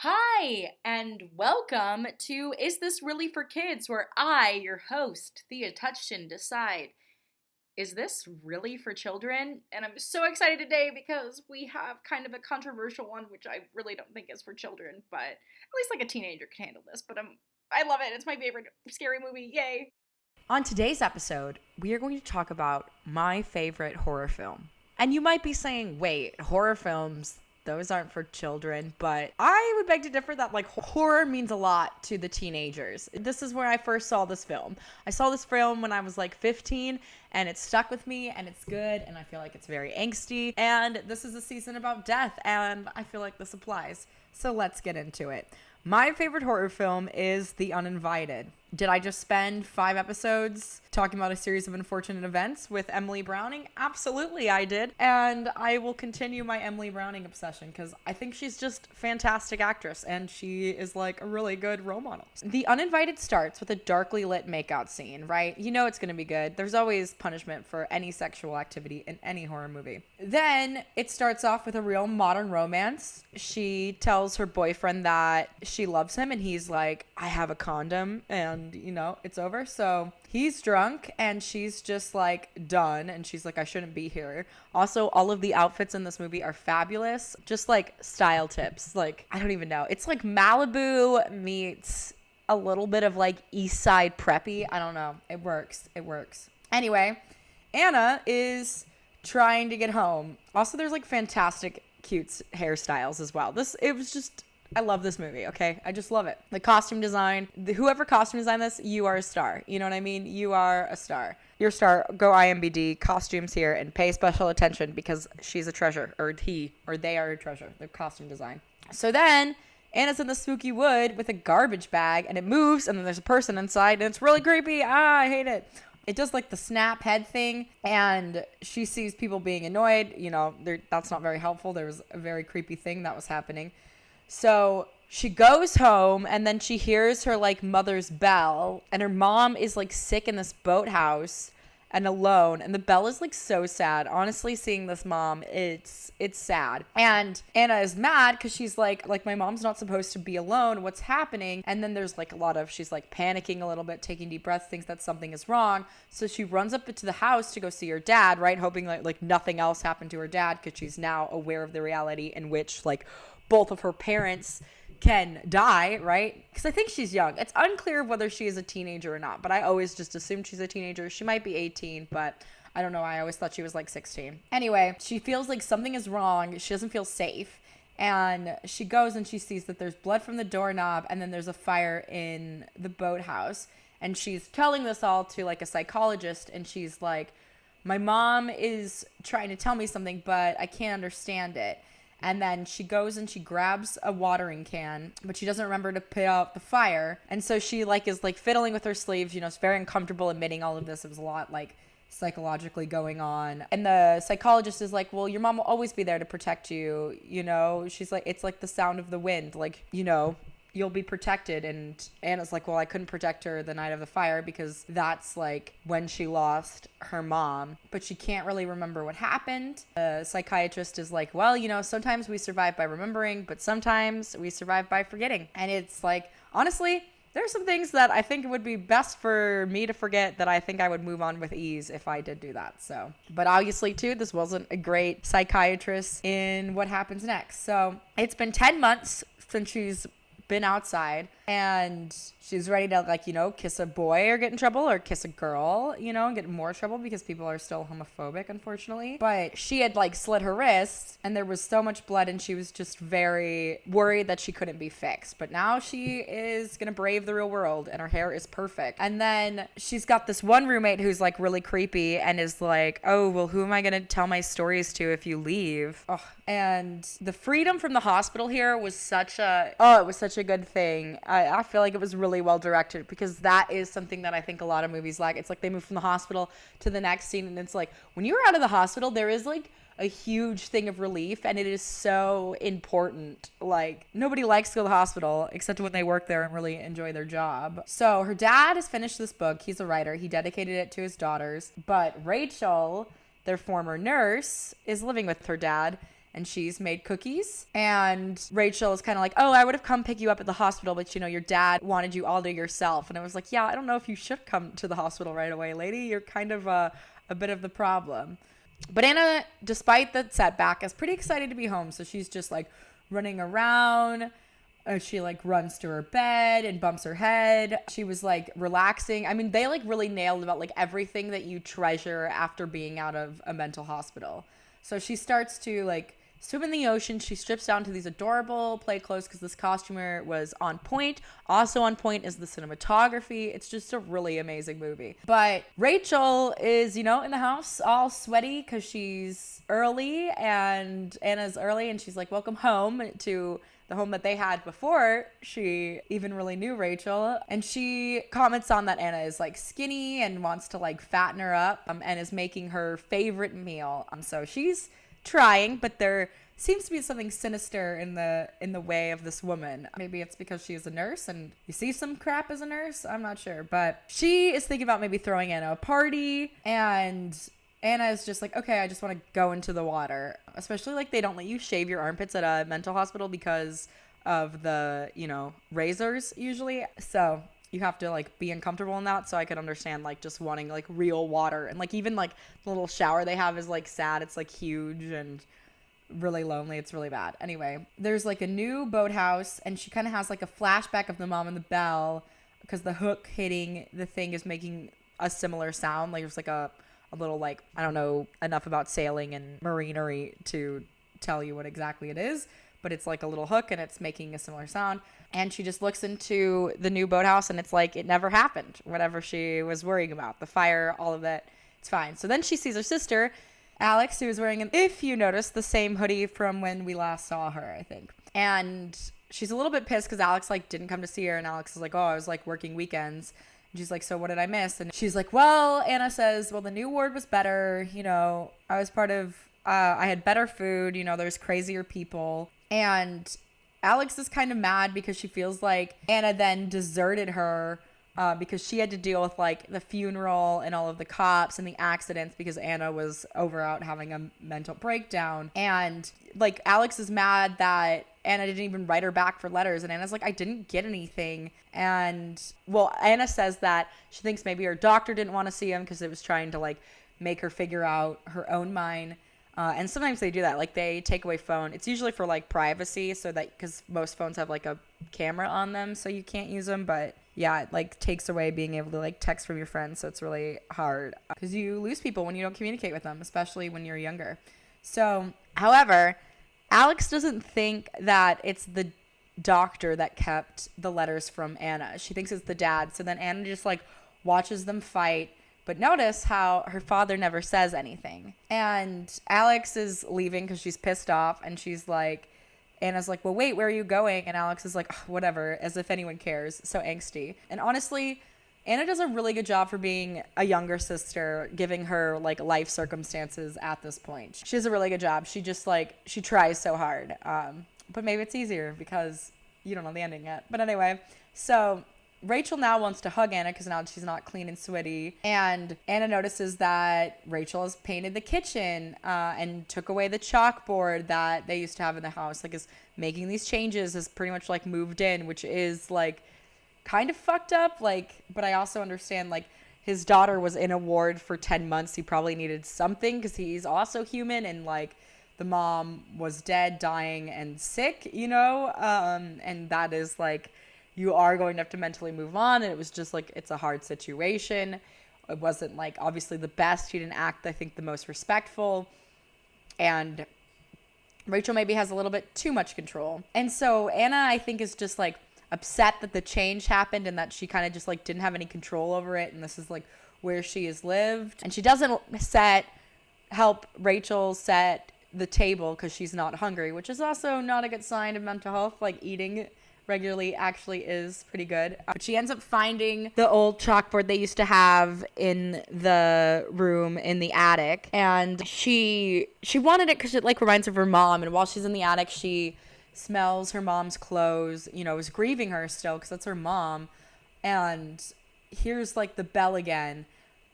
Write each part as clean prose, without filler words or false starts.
Hi, and welcome to Is This Really for Kids? Where I, your host, TheaTouchton, decide, is this really for children? And I'm so excited today because we have kind of a controversial one, which I really don't think is for children, but at least like a teenager can handle this. But I love it. It's my favorite scary movie. Yay. On today's episode, we are going to talk about my favorite horror film. And you might be saying, wait, horror films, those aren't for children, but I would beg to differ that horror means a lot to the teenagers. This is where I first saw this film. I saw this film when I was 15 and it stuck with me and it's good and I feel like it's very angsty. And this is a season about death and I feel like this applies. So let's get into it. My favorite horror film is The Uninvited. Did I just spend 5 episodes talking about a series of unfortunate events with Emily Browning? Absolutely, I did. And I will continue my Emily Browning obsession because I think she's just a fantastic actress and she is a really good role model. The Uninvited starts with a darkly lit makeout scene, right? You know it's going to be good. There's always punishment for any sexual activity in any horror movie. Then it starts off with a real modern romance. She tells her boyfriend that she loves him and he's like, I have a condom and it's over. So he's drunk and she's just done and she's like, I shouldn't be here. Also, all of the outfits in this movie are fabulous. Just style tips. I don't even know. It's Malibu meets a little bit of East Side preppy. I don't know. It works. Anyway, Anna is trying to get home. Also, there's fantastic cute hairstyles as well. I love this movie, okay? I just love it. The costume design, whoever costume designed this, you are a star. You know what I mean? You are a star. You're a star. Go IMBD, costumes here, and pay special attention because she's a treasure, or he, or they are a treasure, their costume design. So then, Anna's in the spooky wood with a garbage bag, and it moves, and then there's a person inside, and it's really creepy. I hate it. It does the snap head thing, and she sees people being annoyed. That's not very helpful. There was a very creepy thing that was happening. So she goes home and then she hears her mother's bell and her mom is sick in this boathouse and alone. And the bell is so sad. Honestly, seeing this mom, it's sad. And Anna is mad because she's like my mom's not supposed to be alone. What's happening? And then there's a lot of, she's panicking a little bit, taking deep breaths, thinks that something is wrong. So she runs up into the house to go see her dad, right? Hoping nothing else happened to her dad because she's now aware of the reality in which both of her parents can die, right? Because I think she's young. It's unclear whether she is a teenager or not, but I always just assumed she's a teenager. She might be 18, but I don't know. I always thought she was 16. Anyway, she feels something is wrong. She doesn't feel safe. And she goes and she sees that there's blood from the doorknob and then there's a fire in the boathouse. And she's telling this all to a psychologist and she's like, my mom is trying to tell me something, but I can't understand it. And then she goes and she grabs a watering can, but she doesn't remember to put out the fire. And so she is fiddling with her sleeves, it's very uncomfortable admitting all of this. It was a lot psychologically going on. And the psychologist is like, well, your mom will always be there to protect you. She's like, it's the sound of the wind. You'll be protected. And Anna's like, well, I couldn't protect her the night of the fire because that's when she lost her mom, but she can't really remember what happened. The psychiatrist is like, well, sometimes we survive by remembering, but sometimes we survive by forgetting. And it's honestly, there's some things that I think it would be best for me to forget that I think I would move on with ease if I did do that. So, but obviously too, this wasn't a great psychiatrist in what happens next. So it's been 10 months since she's been outside and she's ready to kiss a boy or get in trouble or kiss a girl, and get in more trouble because people are still homophobic, unfortunately. But she had slit her wrist and there was so much blood and she was just very worried that she couldn't be fixed. But now she is gonna brave the real world and her hair is perfect. And then she's got this one roommate who's really creepy and is like, oh, well, who am I gonna tell my stories to if you leave? Oh. And the freedom from the hospital here was such a good thing. I feel like it was really well directed because that is something that I think a lot of movies lack. It's they move from the hospital to the next scene and it's when you're out of the hospital, there is a huge thing of relief and it is so important. Nobody likes to go to the hospital except when they work there and really enjoy their job. So her dad has finished this book. He's a writer. He dedicated it to his daughters. But Rachel, their former nurse, is living with her dad. and she's made cookies. And Rachel is kind of like, oh, I would have come pick you up at the hospital, but your dad wanted you all to yourself. And I was like, yeah, I don't know if you should come to the hospital right away, lady. You're kind of a bit of the problem. But Anna, despite the setback, is pretty excited to be home. So she's just like running around. She like runs to her bed and bumps her head. She was like relaxing. I mean, they like really nailed about like everything that you treasure after being out of a mental hospital. So she starts to like swim in the ocean. She strips down to these adorable play clothes because this costumer was on point. Also on point is the cinematography. It's just a really amazing movie. But Rachel is, in the house all sweaty because she's early, and Anna's early, and she's like, welcome home to the home that they had before she even really knew Rachel. And she comments on that Anna is like skinny and wants to like fatten her up, and is making her favorite meal. So she's trying, but there seems to be something sinister in the way of this woman. Maybe it's because she is a nurse and you see some crap as a nurse. I'm not sure, but she is thinking about maybe throwing Anna a party, and Anna is just like, okay, I just want to go into the water. Especially like they don't let you shave your armpits at a mental hospital because of the, razors usually. So you have to like be uncomfortable in that. So I could understand like just wanting like real water, and like even like the little shower they have is like sad. It's like huge and really lonely. It's really bad. Anyway, there's like a new boathouse, and she kind of has like a flashback of the mom and the bell because the hook hitting the thing is making a similar sound. Like there's like a little like, I don't know enough about sailing and marinery to tell you what exactly it is, but it's like a little hook and it's making a similar sound. And she just looks into the new boathouse, and it's like it never happened. Whatever she was worrying about, the fire, all of that, it's fine. So then she sees her sister, Alex, who is wearing, if you notice, the same hoodie from when we last saw her, I think. And she's a little bit pissed because Alex like didn't come to see her, and Alex is like, oh, I was like working weekends. And she's like, so what did I miss? And she's like, well, Anna says, well, the new ward was better. I was part of, I had better food. There's crazier people. And Alex is kind of mad because she feels like Anna then deserted her because she had to deal with like the funeral and all of the cops and the accidents because Anna was out having a mental breakdown. And like Alex is mad that Anna didn't even write her back for letters, and Anna's like, I didn't get anything. And well, Anna says that she thinks maybe her doctor didn't want to see him because it was trying to like make her figure out her own mind. And sometimes they do that, like they take away phone. It's usually for like privacy, so that because most phones have like a camera on them, so you can't use them. But yeah, it like takes away being able to like text from your friends, so it's really hard because you lose people when you don't communicate with them, especially when you're younger. So, however, Alex doesn't think that it's the doctor that kept the letters from Anna. She thinks it's the dad. So then Anna just like watches them fight. But notice how her father never says anything. And Alex is leaving because she's pissed off. And she's like, Anna's like, well, wait, where are you going? And Alex is like, oh, whatever, as if anyone cares. So angsty. And honestly, Anna does a really good job for being a younger sister, giving her like life circumstances at this point. She does a really good job. She just like, she tries so hard. But maybe it's easier because you don't know the ending yet. But anyway, so Rachel now wants to hug Anna because now she's not clean and sweaty. And Anna notices that Rachel has painted the kitchen and took away the chalkboard that they used to have in the house. Like is making these changes, has pretty much like moved in, which is like kind of fucked up. Like, but I also understand like his daughter was in a ward for 10 months. He probably needed something because he's also human, and like the mom was dead, dying, and sick, and that is like, you are going to have to mentally move on. And it was just like, it's a hard situation. It wasn't like obviously the best. He didn't act, I think, the most respectful. And Rachel maybe has a little bit too much control. And so Anna, I think, is just like upset that the change happened and that she kind of just like didn't have any control over it. And this is like where she has lived. And she doesn't help Rachel set the table because she's not hungry, which is also not a good sign of mental health. Like eating regularly actually is pretty good. But she ends up finding the old chalkboard they used to have in the room in the attic, and she wanted it because it like reminds her of her mom. And while she's in the attic, she smells her mom's clothes, is grieving her still because that's her mom. And here's like the bell again,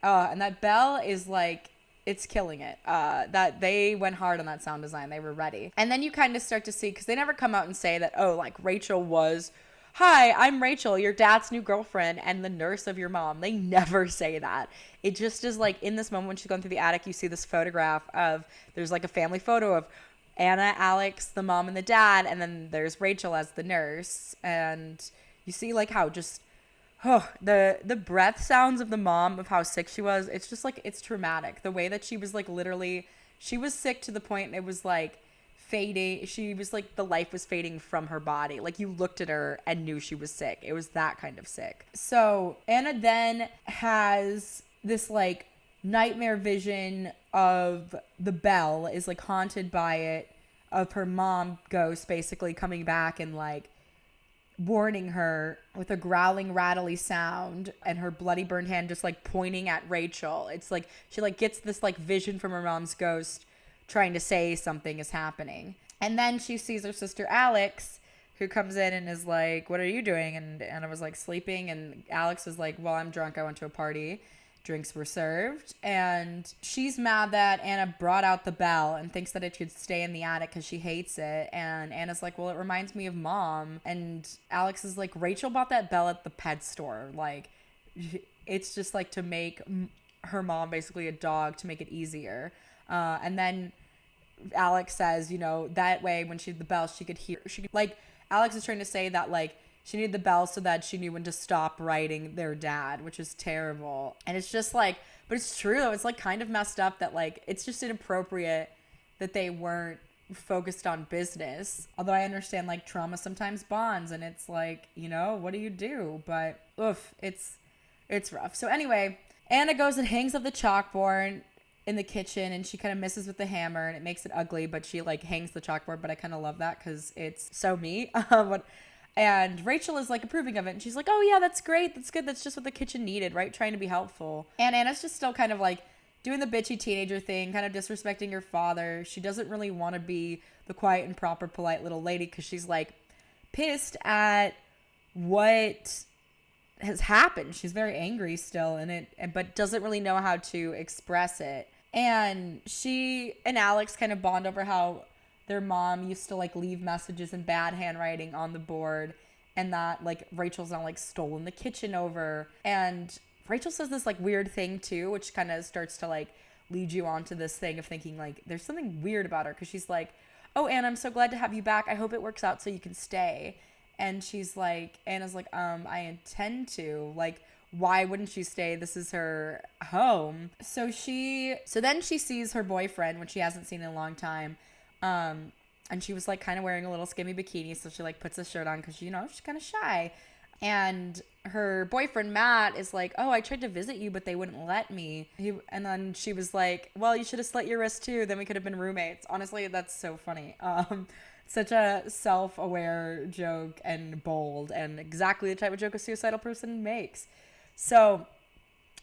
and that bell is like it's killing it. That they went hard on that sound design. They were ready. And then you kind of start to see, because they never come out and say that, oh, like Rachel was, hi, I'm Rachel, your dad's new girlfriend and the nurse of your mom. They never say that. It just is like in this moment when she's going through the attic, you see this photograph of, there's like a family photo of Anna, Alex, the mom and the dad, and then there's Rachel as the nurse. And you see like how just, oh, the breath sounds of the mom, of how sick she was. It's just like, it's traumatic. The way that she was like literally, she was sick to the point it was like fading. She was like, the life was fading from her body. Like you looked at her and knew she was sick. It was that kind of sick. So Anna then has this like nightmare vision of the bell, is like haunted by it, of her mom ghost basically coming back and like warning her with a growling, rattly sound, and her bloody burned hand just like pointing at Rachel. It's like she like gets this like vision from her mom's ghost trying to say something is happening. And then she sees her sister Alex, who comes in and is like, what are you doing? And Anna was like, sleeping. And Alex was like, well, I'm drunk, I went to a party, drinks were served. And she's mad that Anna brought out the bell and thinks that it should stay in the attic because she hates it. And Anna's like, well, it reminds me of mom. And Alex is like, Rachel bought that bell at the pet store. Like, it's just like to make her mom basically a dog to make it easier. And then Alex says, you know, that way when she had the bell, she could hear, like, Alex is trying to say that like she needed the bell so that she knew when to stop writing their dad, which is terrible. And it's just like, but it's true though. It's like kind of messed up that like, it's just inappropriate that they weren't focused on business. Although I understand like trauma sometimes bonds, and it's like, you know, what do you do? But oof, it's rough. So anyway, Anna goes and hangs up the chalkboard in the kitchen, and she kind of misses with the hammer and it makes it ugly, but she like hangs the chalkboard. But I kind of love that because it's so me. And Rachel is like approving of it, and she's like, oh yeah, that's great, that's good, that's just what the kitchen needed, right? Trying to be helpful. And Anna's just still kind of like doing the bitchy teenager thing, kind of disrespecting her father. She doesn't really want to be the quiet and proper polite little lady because she's like pissed at what has happened. She's very angry still in it, but doesn't really know how to express it. And she and Alex kind of bond over how their mom used to like leave messages in bad handwriting on the board, and that like Rachel's now like stolen the kitchen over. And Rachel says this like weird thing too, which kind of starts to like lead you on to this thing of thinking like there's something weird about her, because she's like, oh, Anna, I'm so glad to have you back, I hope it works out so you can stay. And she's like, Anna's like, I intend to, like, why wouldn't she stay? This is her home. So then she sees her boyfriend, which she hasn't seen in a long time. And she was like kind of wearing a little skimpy bikini. So she like puts a shirt on because, you know, she's kind of shy. And her boyfriend, Matt, is like, oh, I tried to visit you, but they wouldn't let me. And then she was like, well, you should have slit your wrist too. Then we could have been roommates. Honestly, that's so funny. Such a self-aware joke and bold, and exactly the type of joke a suicidal person makes. So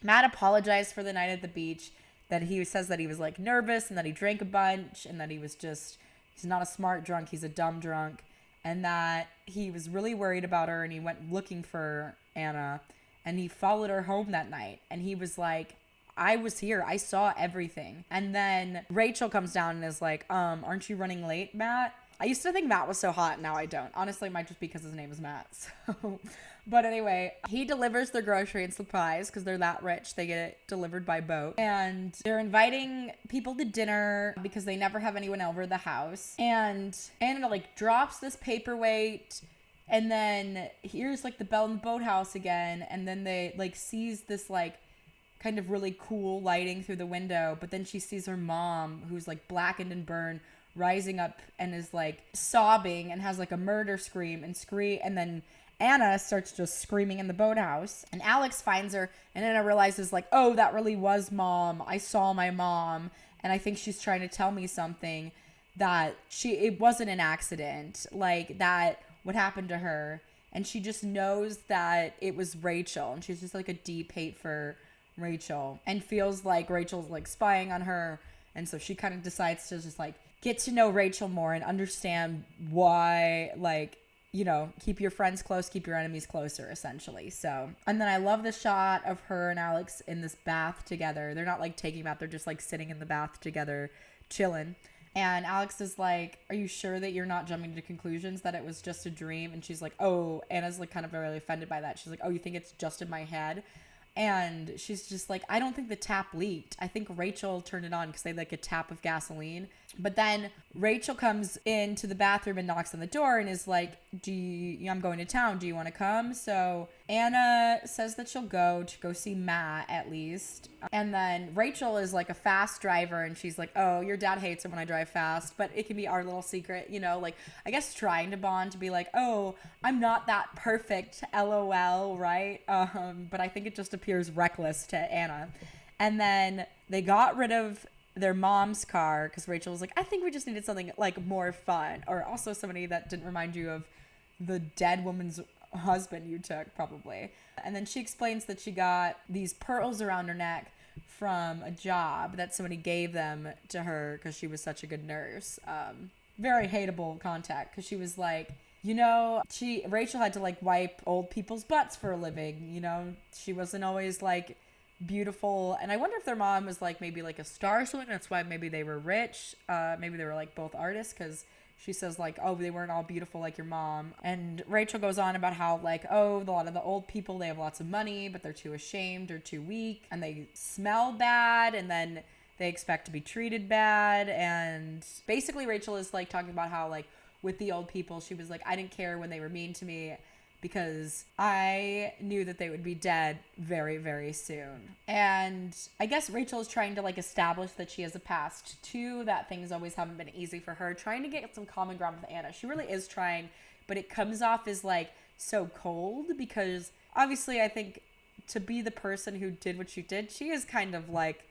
Matt apologized for the night at the beach, that he says that he was like nervous and that he drank a bunch and that he's not a smart drunk, he's a dumb drunk, and that he was really worried about her, and he went looking for Anna, and he followed her home that night, and he was like, I was here, I saw everything. And then Rachel comes down and is like, aren't you running late, Matt? I used to think Matt was so hot, now I don't. Honestly, it might just be because his name is Matt. So, but anyway, he delivers their grocery and supplies because they're that rich. They get it delivered by boat. And they're inviting people to dinner because they never have anyone over the house. And Anna like drops this paperweight, and then here's like the bell in the boathouse again. And then they like sees this like kind of really cool lighting through the window. But then she sees her mom, who's like blackened and burned, rising up and is like sobbing and has like a murder scream, and then Anna starts just screaming in the boathouse, and Alex finds her, and Anna realizes like, oh, that really was mom. I saw my mom, and I think she's trying to tell me something, that it wasn't an accident, like that what happened to her. And she just knows that it was Rachel, and she's just like a deep hate for Rachel and feels like Rachel's like spying on her. And so she kind of decides to just like get to know Rachel more and understand why like keep your friends close, keep your enemies closer, essentially. So, and then I love the shot of her and Alex in this bath together. They're not like taking a bath, they're just like sitting in the bath together, chilling. And Alex is like, are you sure that you're not jumping to conclusions, that it was just a dream? And she's like, oh, Anna's like kind of really offended by that. She's like, oh, you think it's just in my head? And she's just like, I don't think the tap leaked. I think Rachel turned it on because they had like a tap of gasoline. But then Rachel comes into the bathroom and knocks on the door and is like, I'm going to town. Do you want to come? So Anna says that she'll go see Matt at least. And then Rachel is like a fast driver and she's like, oh, your dad hates it when I drive fast, but it can be our little secret, like I guess trying to bond, to be like, oh, I'm not that perfect, LOL, right? But I think it just appears reckless to Anna. And then they got rid of their mom's car because Rachel was like, I think we just needed something like more fun, or also somebody that didn't remind you of the dead woman's husband you took, probably. And then she explains that she got these pearls around her neck from a job that somebody gave them to her because she was such a good nurse. Very hateable contact, because she was like, Rachel had to like wipe old people's butts for a living. She wasn't always like beautiful. And I wonder if their mom was like maybe like a star or something. That's why maybe they were rich. Maybe they were like both artists, because she says like, oh, they weren't all beautiful like your mom. And Rachel goes on about how like, oh, a lot of the old people, they have lots of money, but they're too ashamed or too weak, and they smell bad, and then they expect to be treated bad. And basically Rachel is like talking about how like with the old people, she was like, I didn't care when they were mean to me because I knew that they would be dead very, very soon. And I guess Rachel is trying to like establish that she has a past too, that things always haven't been easy for her, trying to get some common ground with Anna. She really is trying, but it comes off as like so cold, because obviously I think to be the person who did what she did, she is kind of like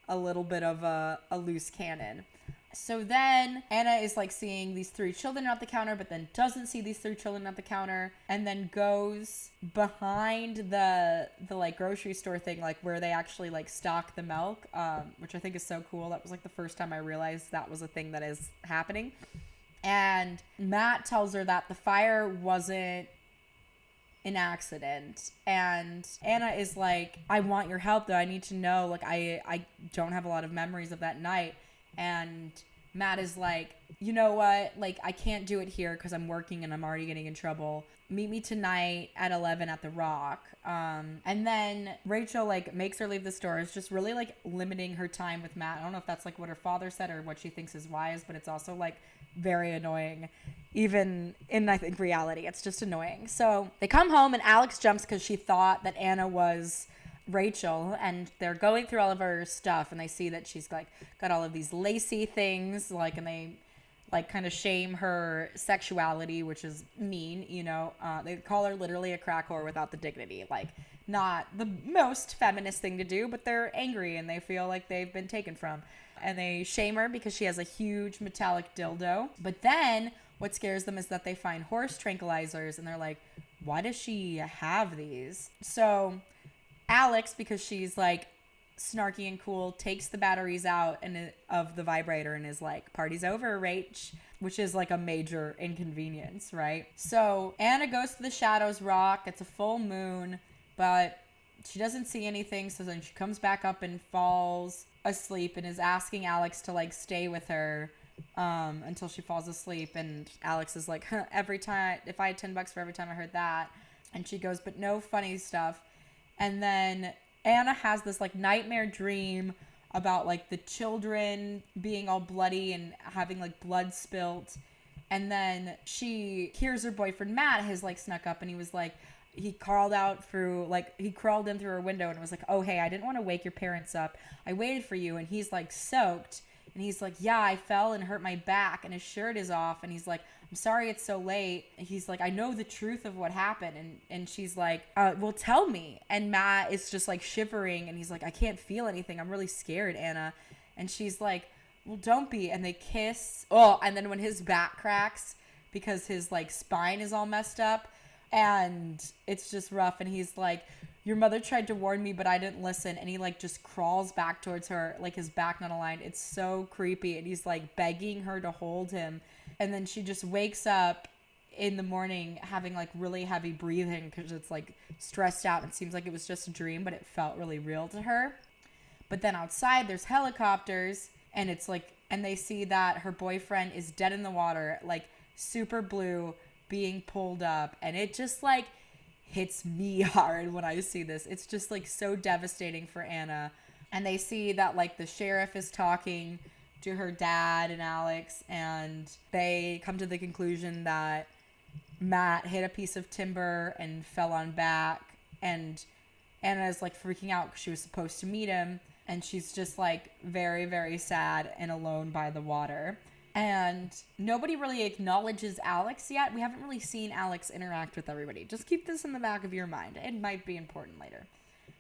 a little bit of a loose cannon. So then Anna is like seeing these 3 children at the counter, but then doesn't see these 3 children at the counter, and then goes behind the like grocery store thing, like where they actually like stock the milk, which I think is so cool. That was like the first time I realized that was a thing that is happening. And Matt tells her that the fire wasn't an accident, and Anna is like, I want your help though. I need to know, like I don't have a lot of memories of that night. And Matt is like, you know what? Like, I can't do it here because I'm working and I'm already getting in trouble. Meet me tonight at 11 at the Rock. And then Rachel like makes her leave the store. It's just really like limiting her time with Matt. I don't know if that's like what her father said or what she thinks is wise, but it's also like very annoying. Even in, I think, reality, it's just annoying. So they come home and Alex jumps because she thought that Anna was Rachel, and they're going through all of her stuff, and they see that she's like got all of these lacy things, like, and they like kind of shame her sexuality, which is mean. They call her literally a crack whore without the dignity. Like, not the most feminist thing to do, but they're angry and they feel like they've been taken from, and they shame her because she has a huge metallic dildo. But then what scares them is that they find horse tranquilizers, and they're like, why does she have these? So Alex, because she's like snarky and cool, takes the batteries out of the vibrator and is like, party's over, Rach, which is like a major inconvenience, right? So Anna goes to the Shadows Rock. It's a full moon, but she doesn't see anything. So then she comes back up and falls asleep and is asking Alex to like stay with her until she falls asleep. And Alex is like, every time, if I had $10 for every time I heard that. And she goes, but no funny stuff. And then Anna has this like nightmare dream about like the children being all bloody and having like blood spilt. And then she hears her boyfriend Matt has like snuck up, and he was like, he crawled in through her window and was like, oh, hey, I didn't want to wake your parents up. I waited for you. And he's like soaked. And he's like, yeah, I fell and hurt my back, and his shirt is off. And he's like, I'm sorry it's so late. And he's like, I know the truth of what happened. And she's like, well, tell me. And Matt is just like shivering, and he's like, I can't feel anything. I'm really scared, Anna. And she's like, well, don't be. And they kiss. Oh, and then when his back cracks because his like spine is all messed up, and it's just rough, and he's like, your mother tried to warn me, but I didn't listen. And he like just crawls back towards her, like his back not aligned. It's so creepy. And he's like begging her to hold him. And then she just wakes up in the morning having like really heavy breathing because it's like stressed out. It seems like it was just a dream, but it felt really real to her. But then outside there's helicopters, and it's like, and they see that her boyfriend is dead in the water, like super blue, being pulled up, and it just like hits me hard when I see this. It's just like so devastating for Anna. And they see that like the sheriff is talking to her dad and Alex, and they come to the conclusion that Matt hit a piece of timber and fell on back, and Anna is like freaking out because she was supposed to meet him, and she's just like very, very sad and alone by the water. And nobody really acknowledges Alex yet. We haven't really seen Alex interact with everybody. Just keep this in the back of your mind. It might be important later.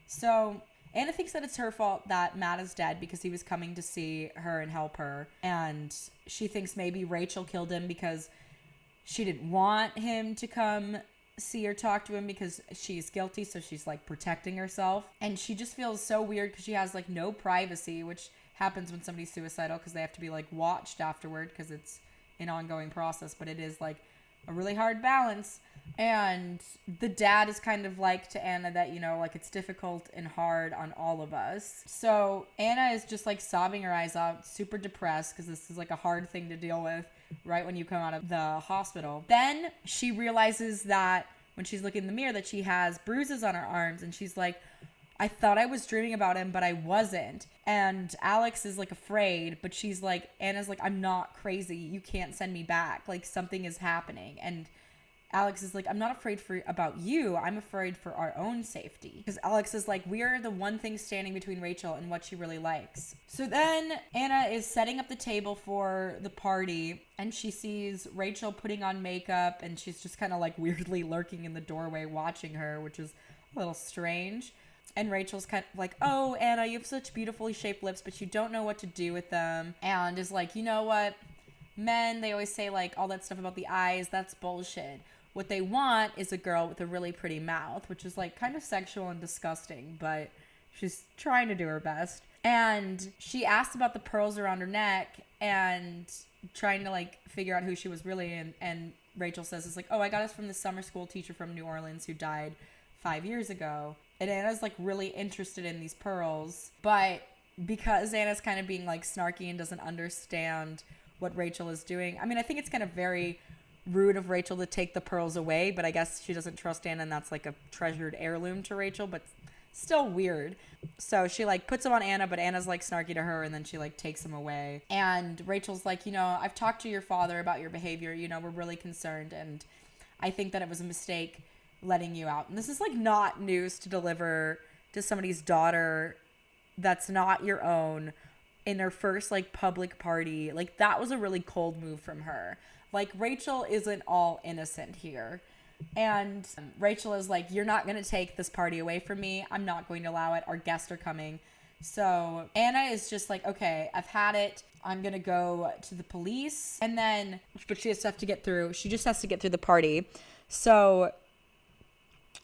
So Anna thinks that it's her fault that Matt is dead because he was coming to see her and help her. And she thinks maybe Rachel killed him because she didn't want him to come see or talk to him because she's guilty. So she's like protecting herself. And she just feels so weird because she has like no privacy, which happens when somebody's suicidal because they have to be like watched afterward because it's an ongoing process. But it is like a really hard balance. And the dad is kind of like to Anna that, you know, like it's difficult and hard on all of us. So Anna is just like sobbing her eyes out, super depressed because this is like a hard thing to deal with right when you come out of the hospital. Then she realizes that when she's looking in the mirror that she has bruises on her arms, and she's like, I thought I was dreaming about him, but I wasn't. And Alex is like afraid, but she's like, Anna's like, I'm not crazy. You can't send me back. Like something is happening. And Alex is like, I'm not afraid about you. I'm afraid for our own safety. Because Alex is like, we are the one thing standing between Rachel and what she really likes. So then Anna is setting up the table for the party, and she sees Rachel putting on makeup, and she's just kind of like weirdly lurking in the doorway watching her, which is a little strange. And Rachel's kind of like, oh, Anna, you have such beautifully shaped lips, but you don't know what to do with them. And is like, you know what? Men, they always say like all that stuff about the eyes. That's bullshit. What they want is a girl with a really pretty mouth, which is like kind of sexual and disgusting, but she's trying to do her best. And she asked about the pearls around her neck and trying to like figure out who she was really in. And Rachel says, it's like, oh, I got us from the summer school teacher from New Orleans who died 5 years ago. And Anna's like really interested in these pearls, but because Anna's kind of being like snarky and doesn't understand what Rachel is doing. I mean, I think it's kind of very rude of Rachel to take the pearls away, but I guess she doesn't trust Anna, and that's like a treasured heirloom to Rachel, but still weird. So she like puts them on Anna, but Anna's like snarky to her, and then she like takes them away. And Rachel's like, you know, I've talked to your father about your behavior, you know, we're really concerned, and I think that it was a mistake letting you out. And this is like not news to deliver to somebody's daughter that's not your own in their first like public party. Like that was a really cold move from her. Like Rachel isn't all innocent here. And Rachel is like, you're not going to take this party away from me. I'm not going to allow it. Our guests are coming. So Anna is just like, okay, I've had it. I'm going to go to the police. And then, but she just has to get through the party. So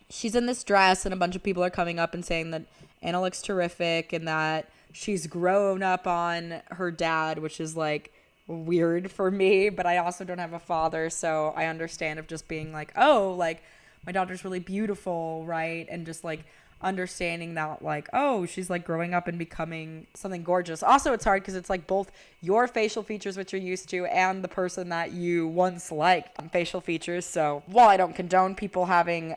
she's in this dress, and a bunch of people are coming up and saying that Anna looks terrific and that she's grown up on her dad, which is like weird for me, but I also don't have a father, so I understand of just being like, oh, like my daughter's really beautiful, right? And just like understanding that like, oh, she's like growing up and becoming something gorgeous. Also, it's hard because it's like both your facial features, which you're used to, and the person that you once liked facial features. So while I don't condone people having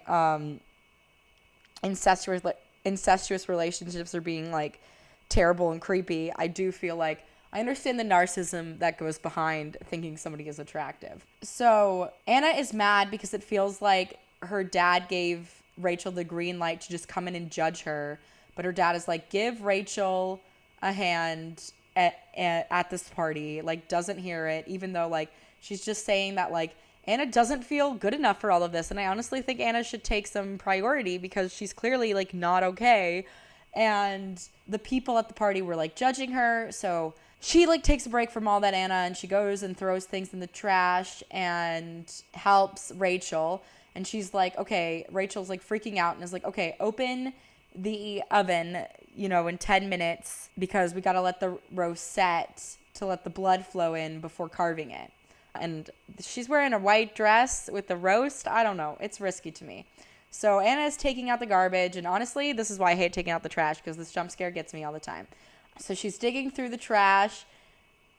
incestuous relationships or being like terrible and creepy, I do feel like I understand the narcissism that goes behind thinking somebody is attractive. So Anna is mad because it feels like her dad gave Rachel the green light to just come in and judge her. But her dad is like, give Rachel a hand at this party. Like, doesn't hear it, even though like she's just saying that like Anna doesn't feel good enough for all of this. And I honestly think Anna should take some priority because she's clearly like not okay. And the people at the party were like judging her. So she like takes a break from all that, Anna, and she goes and throws things in the trash and helps Rachel. And she's like, okay, Rachel's like freaking out and is like, okay, open the oven, you know, in 10 minutes because we got to let the roast set to let the blood flow in before carving it. And she's wearing a white dress with the roast. I don't know. It's risky to me. So Anna is taking out the garbage. And honestly, this is why I hate taking out the trash, because this jump scare gets me all the time. So she's digging through the trash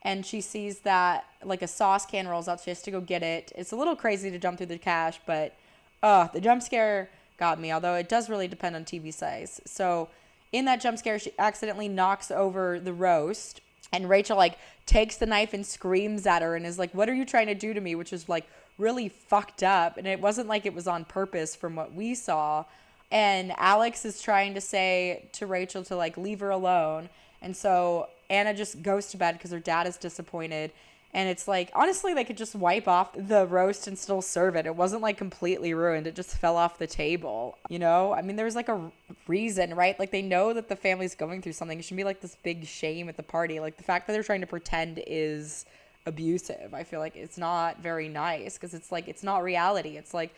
and she sees that like a sauce can rolls out. She has to go get it. It's a little crazy to jump through the cash, but the jump scare got me, although it does really depend on TV size. So in that jump scare, she accidentally knocks over the roast, and Rachel like takes the knife and screams at her and is like, "What are you trying to do to me?" Which is like really fucked up. And it wasn't like it was on purpose from what we saw. And Alex is trying to say to Rachel to like leave her alone. And so Anna just goes to bed because her dad is disappointed. And it's like, honestly, they could just wipe off the roast and still serve it. It wasn't like completely ruined. It just fell off the table, you know? I mean, there's like a reason, right? Like they know that the family's going through something. It shouldn't be like this big shame at the party. Like the fact that they're trying to pretend is abusive. I feel like it's not very nice because it's like, it's not reality. It's like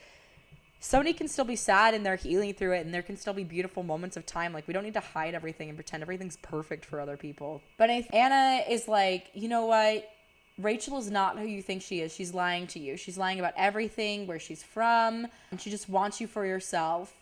somebody can still be sad and they're healing through it, and there can still be beautiful moments of time. Like we don't need to hide everything and pretend everything's perfect for other people. But Anna is like, you know what? Rachel is not who you think she is. She's lying to you. She's lying about everything, where she's from, and she just wants you for yourself.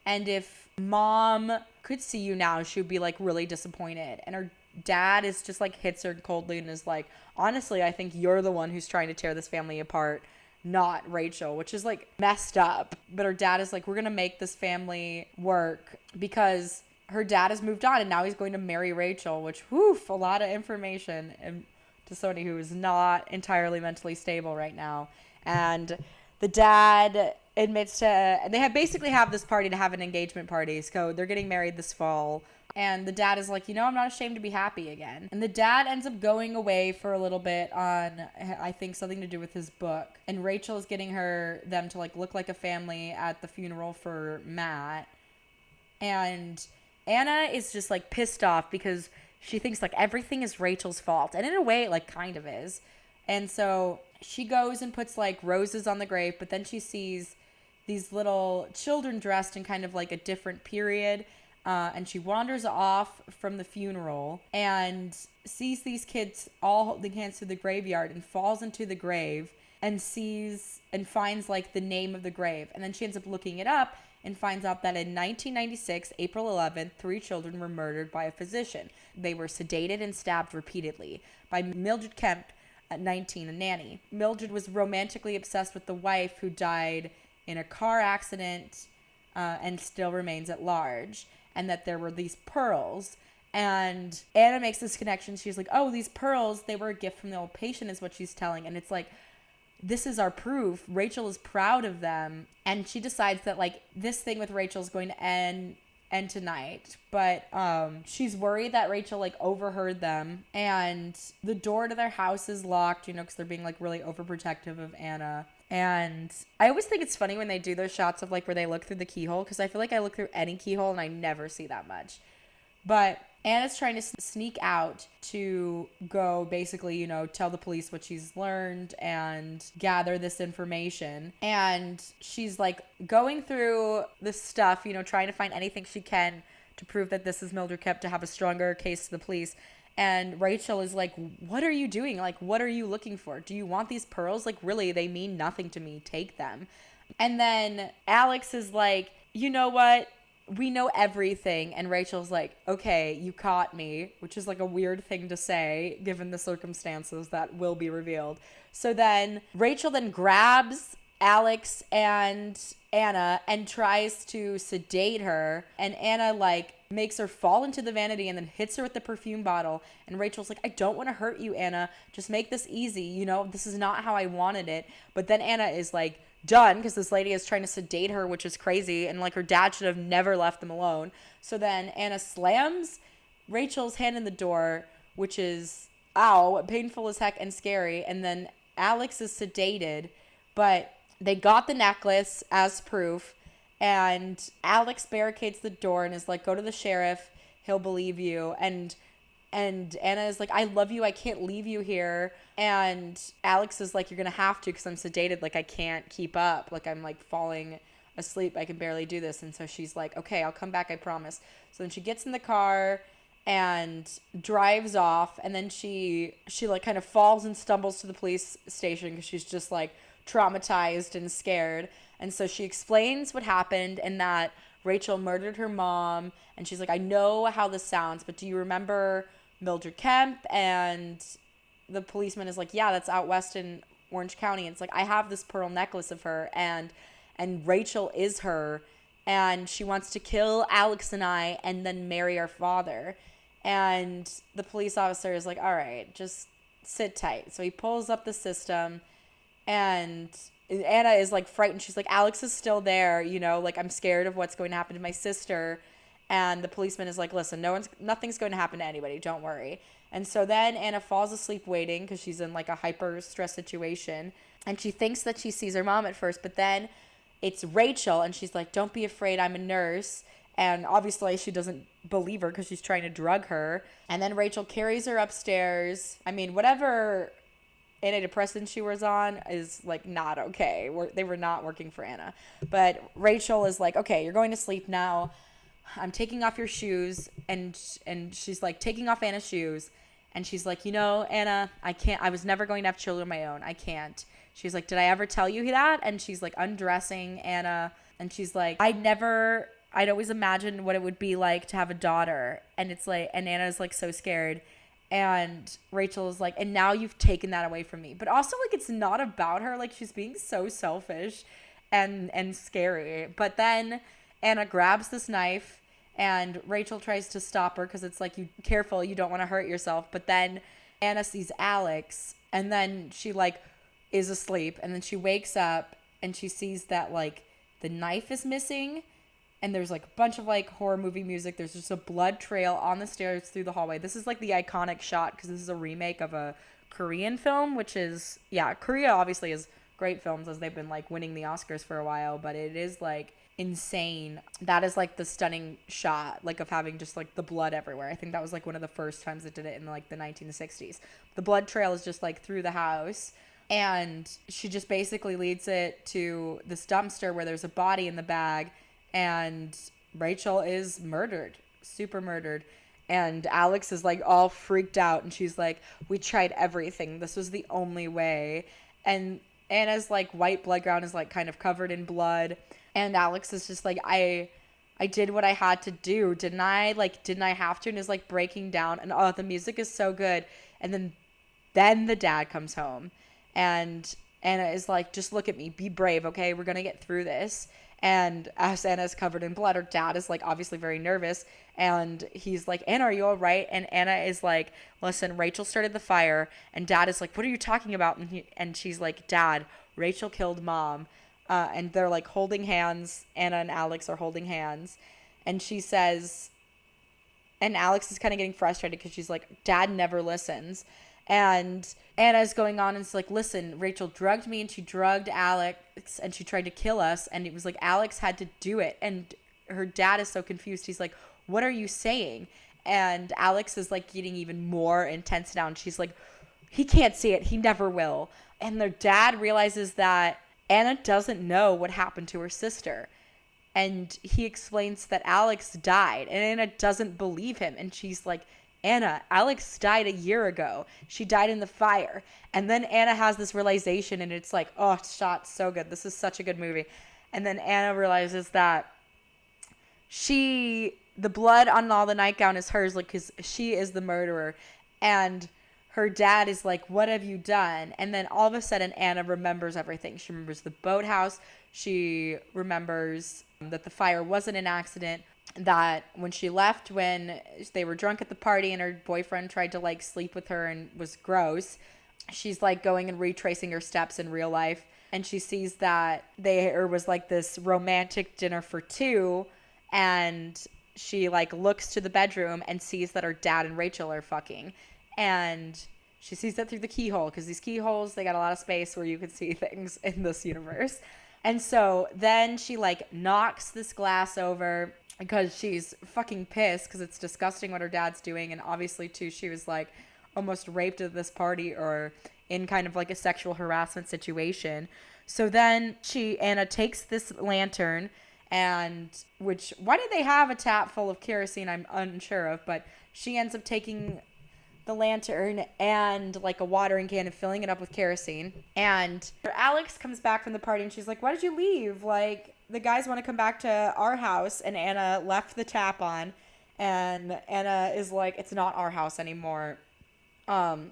And if mom could see you now, she would be like really disappointed. And her dad is just like hits her coldly and is like, honestly, I think you're the one who's trying to tear this family apart, not Rachel, which is like messed up. But her dad is like, we're going to make this family work, because her dad has moved on and now he's going to marry Rachel, which, woof, a lot of information. And to somebody who is not entirely mentally stable right now. And the dad admits to, and they basically have this party to have an engagement party. So they're getting married this fall. And the dad is like, you know, I'm not ashamed to be happy again. And the dad ends up going away for a little bit on, I think, something to do with his book. And Rachel is getting them to like look like a family at the funeral for Matt. And Anna is just like pissed off because she thinks like everything is Rachel's fault. And in a way, it like kind of is. And so she goes and puts like roses on the grave, but then she sees these little children dressed in kind of like a different period. And she wanders off from the funeral and sees these kids all holding hands through the graveyard, and falls into the grave and sees and finds like the name of the grave. And then she ends up looking it up and finds out that in 1996, April 11th, 3 children were murdered by a physician. They were sedated and stabbed repeatedly by Mildred Kemp at 19, a nanny. Mildred was romantically obsessed with the wife who died in a car accident and still remains at large. And that there were these pearls. And Anna makes this connection. She's like, oh, these pearls, they were a gift from the old patient, is what she's telling. And it's like, this is our proof. Rachel is proud of them. And she decides that like this thing with Rachel is going to end tonight. But she's worried that Rachel like overheard them. And the door to their house is locked, you know, because they're being like really overprotective of Anna. And I always think it's funny when they do those shots of like where they look through the keyhole, because I feel like I look through any keyhole and I never see that much. But Anna's trying to sneak out to go basically, you know, tell the police what she's learned and gather this information. And she's like going through this stuff, you know, trying to find anything she can to prove that this is Mildred Kemp, to have a stronger case to the police. And Rachel is like, what are you doing? Like, what are you looking for? Do you want these pearls? Like, really, they mean nothing to me. Take them. And then Alex is like, you know what? We know everything. And Rachel's like, okay, you caught me, which is like a weird thing to say given the circumstances that will be revealed. So then Rachel then grabs Alex and Anna and tries to sedate her. And Anna like makes her fall into the vanity and then hits her with the perfume bottle. And Rachel's like, I don't want to hurt you, Anna. Just make this easy. You know, this is not how I wanted it. But then Anna is like done because this lady is trying to sedate her, which is crazy. And like her dad should have never left them alone. So then Anna slams Rachel's hand in the door, which is, ow, painful as heck and scary. And then Alex is sedated, but they got the necklace as proof. And Alex barricades the door and is like, go to the sheriff. He'll believe you. And Anna is like, I love you. I can't leave you here. And Alex is like, you're going to have to because I'm sedated. Like, I can't keep up. Like, I'm like falling asleep. I can barely do this. And so she's like, okay, I'll come back. I promise. So then she gets in the car and drives off, and then she like kind of falls and stumbles to the police station because she's just like traumatized and scared. And so she explains what happened and that Rachel murdered her mom, and she's like, I know how this sounds, but do you remember Mildred Kemp? And the policeman is like, yeah, that's out west in Orange County. And it's like, I have this pearl necklace of her, and Rachel is her, and she wants to kill Alex and I and then marry our father. And the police officer is like, all right, just sit tight. So he pulls up the system, and Anna is like frightened. She's like, Alex is still there, you know, like I'm scared of what's going to happen to my sister. And the policeman is like, listen, nothing's going to happen to anybody. Don't worry. And so then Anna falls asleep waiting because she's in like a hyper stress situation. And she thinks that she sees her mom at first, but then it's Rachel, and she's like, don't be afraid, I'm a nurse. And obviously she doesn't believe her because she's trying to drug her. And then Rachel carries her upstairs. I mean, whatever antidepressant she was on is like not okay. They were not working for Anna. But Rachel is like, okay, you're going to sleep now. I'm taking off your shoes. And she's like taking off Anna's shoes. And she's like, you know, Anna, I was never going to have children of my own. I can't. She's like, did I ever tell you that? And she's like undressing Anna. And she's like, I'd always imagined what it would be like to have a daughter. And it's like, and Anna's like so scared. And Rachel is like, and now you've taken that away from me. But also like, it's not about her. Like she's being so selfish and scary. But then Anna grabs this knife, and Rachel tries to stop her because it's like, you careful, you don't want to hurt yourself. But then Anna sees Alex, and then she like is asleep, and then she wakes up and she sees that like the knife is missing, and there's like a bunch of like horror movie music. There's just a blood trail on the stairs through the hallway. This is like the iconic shot because this is a remake of a Korean film, which is, yeah, Korea obviously has great films as they've been like winning the Oscars for a while, but it is like insane. That is like the stunning shot, like of having just like the blood everywhere. I think that was like one of the first times it did it in like the 1960s. The blood trail is just like through the house, and she just basically leads it to this dumpster where there's a body in the bag, and Rachel is murdered, super murdered. And Alex is like all freaked out, and she's like, we tried everything, this was the only way. And Anna's like white blood gown is like kind of covered in blood, and Alex is just like, I did what I had to do, didn't I have to? And is like breaking down, and oh, the music is so good. And then the dad comes home, and Anna is like, just look at me, be brave, okay, we're gonna get through this. And as Anna's covered in blood, her dad is like obviously very nervous, and he's like, Anna, are you all right? And Anna is like, listen, Rachel started the fire. And dad is like, what are you talking about? And she's like, Dad, Rachel killed mom. And they're like holding hands. Anna and Alex are holding hands, and she says, and Alex is kind of getting frustrated because she's like, Dad never listens. And Anna's going on and it's like, listen, Rachel drugged me, and she drugged Alex, and she tried to kill us, and it was like Alex had to do it. And her dad is so confused. He's like, what are you saying? And Alex is like getting even more intense now, and she's like, he can't see it, he never will. And their dad realizes that Anna doesn't know what happened to her sister. And he explains that Alex died, and Anna doesn't believe him. And she's like, Anna, Alex died a year ago. She died in the fire. And then Anna has this realization, and it's like, oh, shot so good. This is such a good movie. And then Anna realizes that the blood on all the nightgown is hers, like, because she is the murderer. And her dad is like, what have you done? And then all of a sudden, Anna remembers everything. She remembers the boathouse. She remembers that the fire wasn't an accident, that when she left, when they were drunk at the party and her boyfriend tried to like sleep with her and was gross, she's like going and retracing her steps in real life, and she sees that there was like this romantic dinner for two, and she like looks to the bedroom and sees that her dad and Rachel are fucking, and she sees that through the keyhole, because these keyholes, they got a lot of space where you can see things in this universe. And so then she like knocks this glass over because she's fucking pissed because it's disgusting what her dad's doing. And obviously too, she was like almost raped at this party or in kind of like a sexual harassment situation. So then Anna takes this lantern And why did they have a tap full of kerosene? I'm unsure of, but she ends up taking the lantern and like a watering can and filling it up with kerosene. And Alex comes back from the party and she's like, why did you leave? Like, the guys want to come back to our house. And Anna left the tap on. And Anna is like, it's not our house anymore. And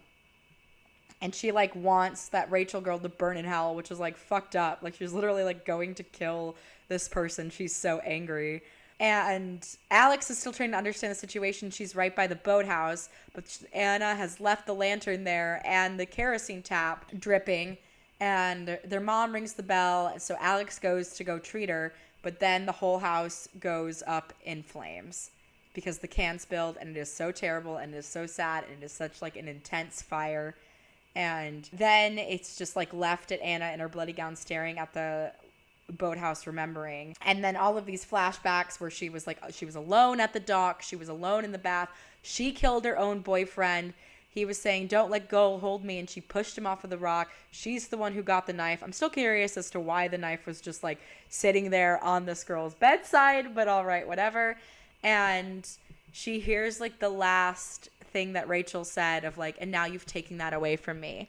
she like wants that Rachel girl to burn in hell, which is like fucked up. Like, she's literally like going to kill this person. She's so angry. And Alex is still trying to understand the situation. She's right by the boathouse, but Anna has left the lantern there and the kerosene tap dripping. And their mom rings the bell, so Alex goes to go treat her, but then the whole house goes up in flames because the can spilled, and it is so terrible, and it is so sad, and it is such like an intense fire. And then it's just like left at Anna in her bloody gown staring at the boathouse remembering. And then all of these flashbacks where she was alone at the dock, she was alone in the bath, she killed her own boyfriend, he was saying don't let go, hold me, and she pushed him off of the rock. She's the one who got the knife. I'm still curious as to why the knife was just like sitting there on this girl's bedside, but all right, whatever. And she hears like the last thing that Rachel said of like, and now you've taken that away from me.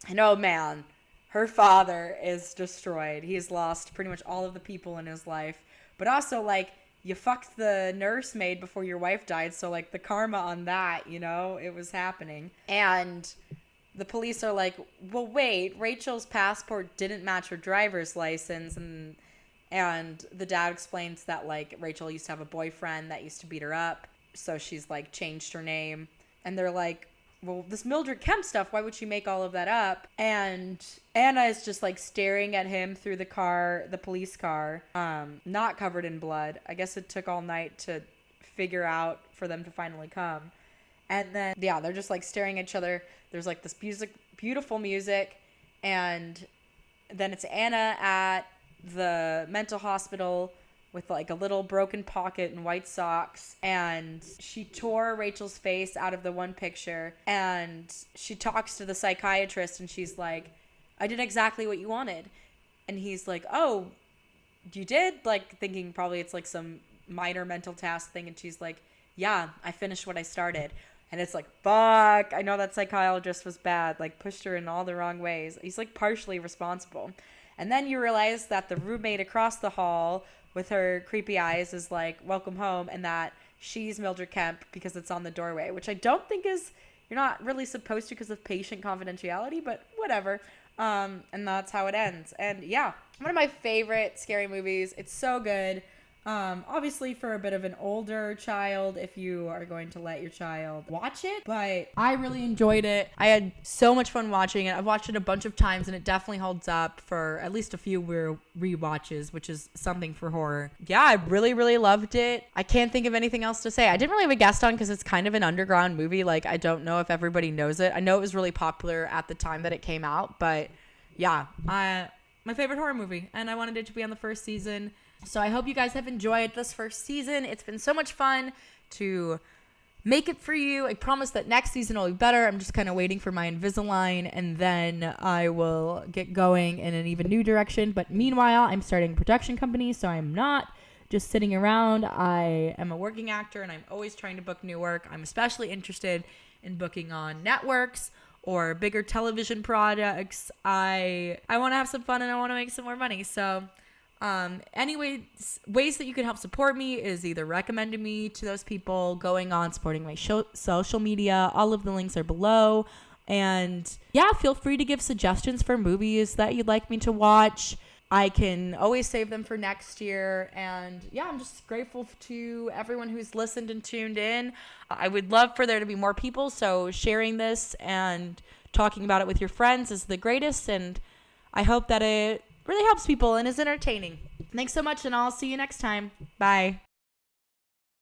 And oh man, her father is destroyed. He's lost pretty much all of the people in his life. But also, like, you fucked the nursemaid before your wife died. So, like, the karma on that, you know, it was happening. And the police are like, well, wait, Rachel's passport didn't match her driver's license. And the dad explains that, like, Rachel used to have a boyfriend that used to beat her up. So she's, like, changed her name. And they're like, well, this Mildred Kemp stuff, why would she make all of that up? And Anna is just like staring at him through the police car, not covered in blood. I guess it took all night to figure out for them to finally come. And then, yeah, they're just like staring at each other. There's like this beautiful music. And then it's Anna at the mental hospital with like a little broken pocket and white socks, and she tore Rachel's face out of the one picture, and she talks to the psychiatrist, and she's like, I did exactly what you wanted. And he's like, oh, you did? Like, thinking probably it's like some minor mental task thing, and she's like, yeah, I finished what I started. And it's like, fuck, I know that psychiatrist was bad, like pushed her in all the wrong ways. He's like partially responsible. And then you realize that the roommate across the hall with her creepy eyes is like, welcome home, and that she's Mildred Kemp because it's on the doorway, which I don't think is, you're not really supposed to because of patient confidentiality, but whatever. And that's how it ends. And yeah, one of my favorite scary movies. It's so good. Obviously for a bit of an older child, if you are going to let your child watch it, but I really enjoyed it. I had so much fun watching it. I've watched it a bunch of times, and it definitely holds up for at least a few rewatches, which is something for horror. Yeah, I really, really loved it. I can't think of anything else to say. I didn't really have a guest on because it's kind of an underground movie. Like, I don't know if everybody knows it. I know it was really popular at the time that it came out, but yeah, my favorite horror movie, and I wanted it to be on the first season. So I hope you guys have enjoyed this first season. It's been so much fun to make it for you. I promise that next season will be better. I'm just kind of waiting for my Invisalign, and then I will get going in an even new direction. But meanwhile, I'm starting a production company, so I'm not just sitting around. I am a working actor, and I'm always trying to book new work. I'm especially interested in booking on networks or bigger television projects. I want to have some fun, and I want to make some more money. So anyway, ways that you can help support me is either recommending me to those people, going on, supporting my social media. All of the links are below. And yeah, feel free to give suggestions for movies that you'd like me to watch. I can always save them for next year. And yeah, I'm just grateful to everyone who's listened and tuned in. I would love for there to be more people. So sharing this and talking about it with your friends is the greatest. And I hope that it really helps people and is entertaining. Thanks so much, and I'll see you next time. Bye.